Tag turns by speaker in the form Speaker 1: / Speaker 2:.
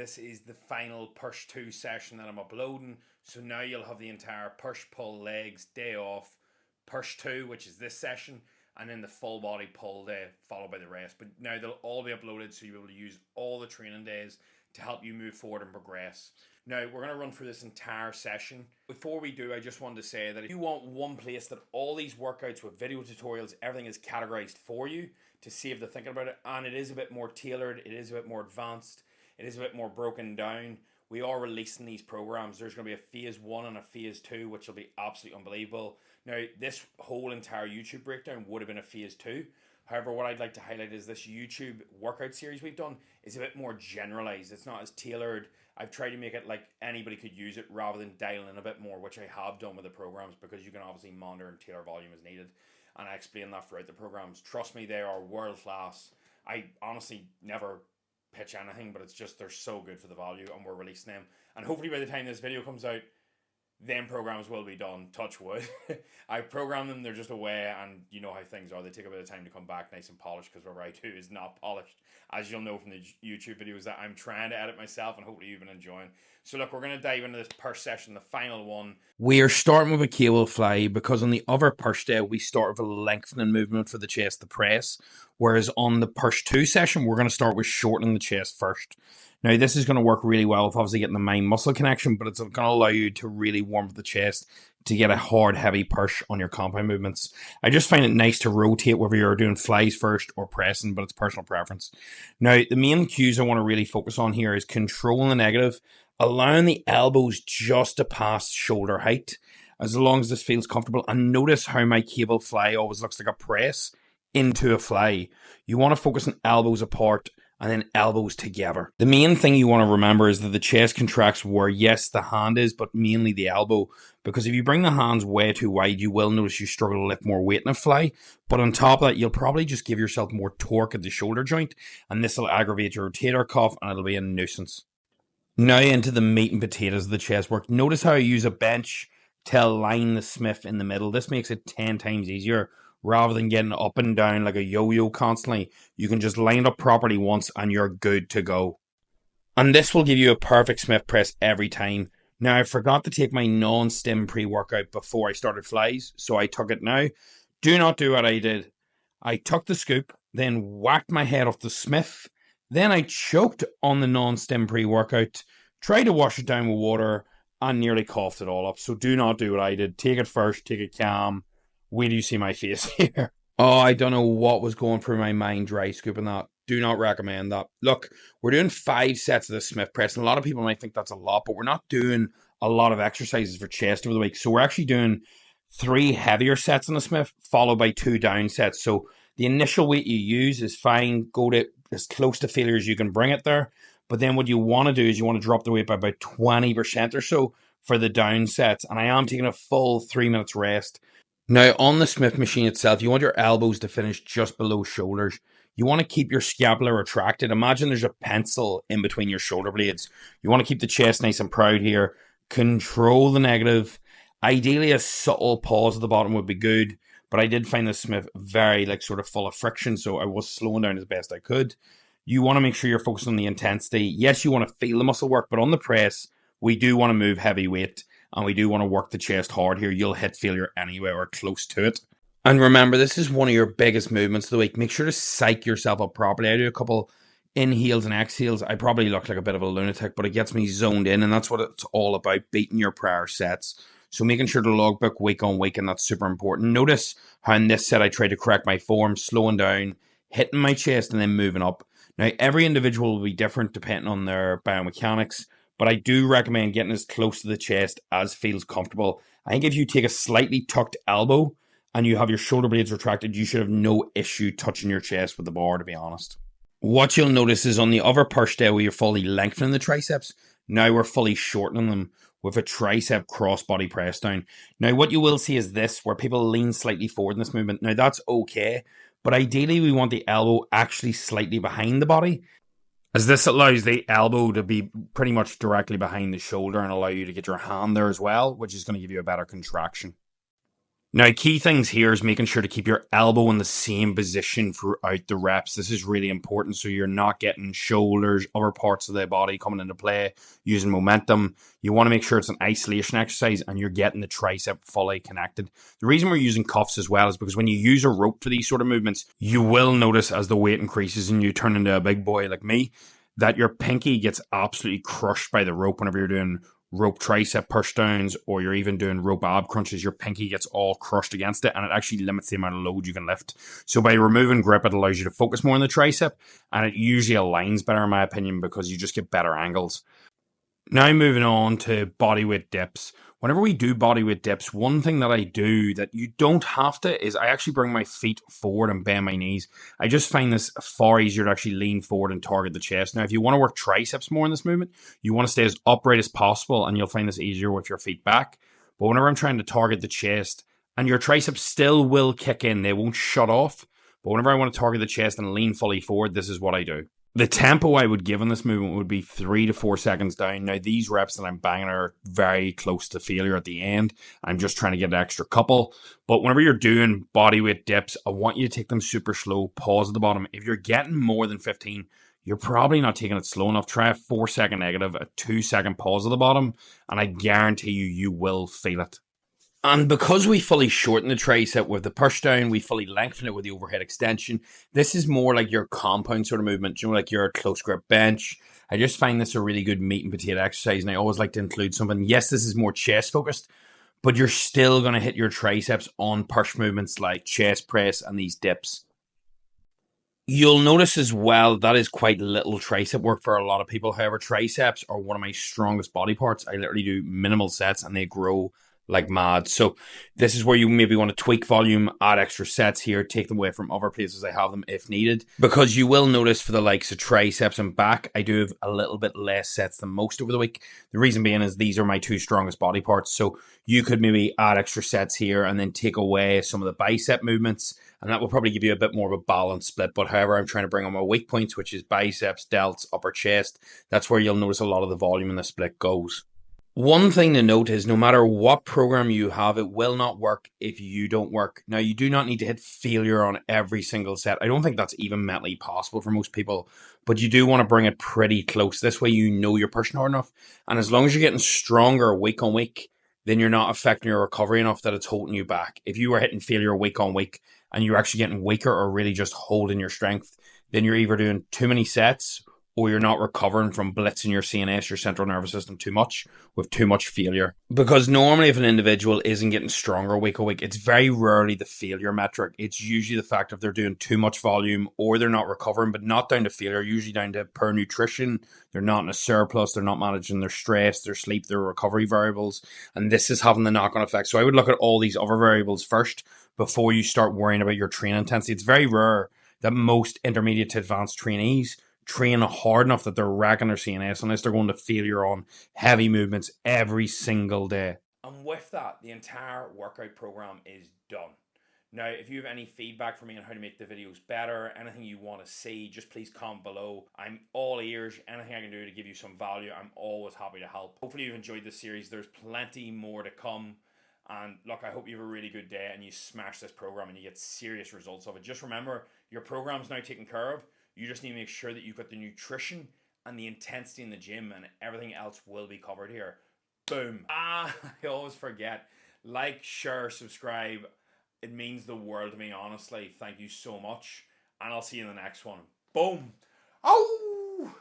Speaker 1: This is the final push 2 session that I'm uploading. So now you'll have the entire push pull legs day off, push 2, which is this session, and then the full body pull day followed by the rest. But now they'll all be uploaded, so you'll be able to use all the training days to help you move forward and progress. Now we're going to run through this entire session. Before we do, I just wanted to say that if you want one place that all these workouts with video tutorials, everything is categorized for you to save the thinking about it, and it is a bit more tailored, it is a bit more advanced, it is a bit more broken down. We are releasing these programs. There's going to be a phase 1 and a phase 2, which will be absolutely unbelievable. Now, this whole entire YouTube breakdown would have been a phase 2. However, what I'd like to highlight is this YouTube workout series we've done is a bit more generalized. It's not as tailored. I've tried to make it like anybody could use it rather than dialing in a bit more, which I have done with the programs, because you can obviously monitor and tailor volume as needed. And I explain that throughout the programs. Trust me, they are world class. I honestly never pitch anything, but it's just they're so good for the value, and we're releasing them. And hopefully by the time this video comes out, them programs will be done, touch wood. I programmed them, they're just away, and you know how things are. They take a bit of time to come back nice and polished, because whatever I do is not polished, as you'll know from the YouTube videos that I'm trying to edit myself, and hopefully you've been enjoying. So look, we're going to dive into this push session, the final one. We are starting with a cable fly, because on the other push day, we start with a lengthening movement for the chest, the press. Whereas on the push 2 session, we're going to start with shortening the chest first. Now, this is going to work really well with obviously getting the mind-muscle connection, but it's going to allow you to really warm up the chest to get a hard, heavy push on your compound movements. I just find it nice to rotate whether you're doing flies first or pressing, but it's personal preference. Now, the main cues I want to really focus on here is controlling the negative, allowing the elbows just to pass shoulder height, as long as this feels comfortable. And notice how my cable fly always looks like a press into a fly. You want to focus on elbows apart and then elbows together. The main thing you want to remember is that the chest contracts where, yes, the hand is, but mainly the elbow. Because if you bring the hands way too wide, you will notice you struggle to lift more weight in a fly. But on top of that, you'll probably just give yourself more torque at the shoulder joint, and this will aggravate your rotator cuff, and it'll be a nuisance. Now into the meat and potatoes of the chest work. Notice how I use a bench to align the Smith in the middle. This makes it 10 times easier. Rather than getting up and down like a yo-yo constantly, you can just line it up properly once and you're good to go. And this will give you a perfect Smith press every time. Now, I forgot to take my non-stim pre-workout before I started flies, so I took it now. Do not do what I did. I took the scoop, then whacked my head off the Smith, then I choked on the non-stim pre-workout, tried to wash it down with water, and nearly coughed it all up. So do not do what I did. Take it first, take it calm. Where do you see my face here? Oh, I don't know what was going through my mind dry scooping that. Do not recommend that. Look, we're doing 5 sets of the Smith press, and a lot of people might think that's a lot, but we're not doing a lot of exercises for chest over the week. So we're actually doing 3 heavier sets on the Smith, followed by 2 down sets. So the initial weight you use is fine. Go to as close to failure as you can bring it there. But then what you want to do is you want to drop the weight by about 20% or so for the down sets. And I am taking a full 3 minutes rest. Now, on the Smith machine itself, you want your elbows to finish just below shoulders. You want to keep your scapula retracted. Imagine there's a pencil in between your shoulder blades. You want to keep the chest nice and proud here. Control the negative. Ideally, a subtle pause at the bottom would be good, but I did find the Smith very sort of full of friction, so I was slowing down as best I could. You want to make sure you're focused on the intensity. Yes, you want to feel the muscle work, but on the press, we do want to move heavy weight. And we do want to work the chest hard here. You'll hit failure anyway or close to it. And remember, this is one of your biggest movements of the week. Make sure to psych yourself up properly. I do a couple inhales and exhales. I probably look like a bit of a lunatic, but it gets me zoned in. And that's what it's all about, beating your prior sets. So making sure to logbook week on week, and that's super important. Notice how in this set I tried to correct my form, slowing down, hitting my chest, and then moving up. Now, every individual will be different depending on their biomechanics. But I do recommend getting as close to the chest as feels comfortable. I think if you take a slightly tucked elbow and you have your shoulder blades retracted, you should have no issue touching your chest with the bar, to be honest. What you'll notice is on the other push day where you're fully lengthening the triceps, now we're fully shortening them with a tricep cross-body press down. Now, what you will see is this, where people lean slightly forward in this movement. Now, that's okay, but ideally we want the elbow actually slightly behind the body, as this allows the elbow to be pretty much directly behind the shoulder and allow you to get your hand there as well, which is going to give you a better contraction. Now, key things here is making sure to keep your elbow in the same position throughout the reps. This is really important so you're not getting shoulders, other parts of the body coming into play using momentum. You want to make sure it's an isolation exercise and you're getting the tricep fully connected. The reason we're using cuffs as well is because when you use a rope for these sort of movements, you will notice as the weight increases and you turn into a big boy like me, that your pinky gets absolutely crushed by the rope whenever you're doing rope tricep push downs or you're even doing rope ab crunches. Your pinky gets all crushed against it and it actually limits the amount of load you can lift. So by removing grip, it allows you to focus more on the tricep and it usually aligns better in my opinion because you just get better angles. Now moving on to bodyweight dips. Whenever we do bodyweight dips, one thing that I do that you don't have to is I actually bring my feet forward and bend my knees. I just find this far easier to actually lean forward and target the chest. Now, if you want to work triceps more in this movement, you want to stay as upright as possible and you'll find this easier with your feet back. But whenever I'm trying to target the chest, and your triceps still will kick in, they won't shut off. But whenever I want to target the chest and lean fully forward, this is what I do. The tempo I would give on this movement would be 3 to 4 seconds down. Now, these reps that I'm banging are very close to failure at the end. I'm just trying to get an extra couple. But whenever you're doing bodyweight dips, I want you to take them super slow, pause at the bottom. If you're getting more than 15, you're probably not taking it slow enough. Try a 4-second negative, a 2-second pause at the bottom, and I guarantee you, you will feel it. And because we fully shorten the tricep with the push down, we fully lengthen it with the overhead extension. This is more like your compound sort of movement, like your close grip bench. I just find this a really good meat and potato exercise, and I always like to include something. Yes, this is more chest focused, but you're still going to hit your triceps on push movements like chest press and these dips. You'll notice as well that is quite little tricep work for a lot of people. However, triceps are one of my strongest body parts. I literally do minimal sets and they grow like mad. So this is where you maybe want to tweak volume, add extra sets here, take them away from other places I have them if needed. Because you will notice for the likes of triceps and back, I do have a little bit less sets than most over the week. The reason being is these are my two strongest body parts. So you could maybe add extra sets here and then take away some of the bicep movements. And that will probably give you a bit more of a balanced split. But however, I'm trying to bring on my weak points, which is biceps, delts, upper chest. That's where you'll notice a lot of the volume in the split goes. One thing to note is no matter what program you have, it will not work if you don't work. Now, you do not need to hit failure on every single set. I don't think that's even mentally possible for most people, but you do want to bring it pretty close. This way, you know you're pushing hard enough. And as long as you're getting stronger week on week, then you're not affecting your recovery enough that it's holding you back. If you were hitting failure week on week and you're actually getting weaker or really just holding your strength, then you're either doing too many sets or you're not recovering from blitzing your CNS, your central nervous system, too much with too much failure. Because normally if an individual isn't getting stronger week a week, it's very rarely the failure metric. It's usually the fact of they're doing too much volume or they're not recovering, but not down to failure, usually down to poor nutrition. They're not in a surplus. They're not managing their stress, their sleep, their recovery variables. And this is having the knock-on effect. So I would look at all these other variables first before you start worrying about your training intensity. It's very rare that most intermediate to advanced trainees train hard enough that they're racking their CNS unless they're going to failure on heavy movements every single day. And with that, the entire workout program is done. Now, if you have any feedback for me on how to make the videos better, anything you want to see, just please comment below. I'm all ears. Anything I can do to give you some value, I'm always happy to help. Hopefully you've enjoyed this series. There's plenty more to come. And look, I hope you have a really good day and you smash this program and you get serious results of it. Just remember, your program's now taken care of. You just need to make sure that you've got the nutrition and the intensity in the gym, and everything else will be covered here. Boom. I always forget. Like, share, subscribe. It means the world to me, honestly. Thank you so much. And I'll see you in the next one. Boom. Oh!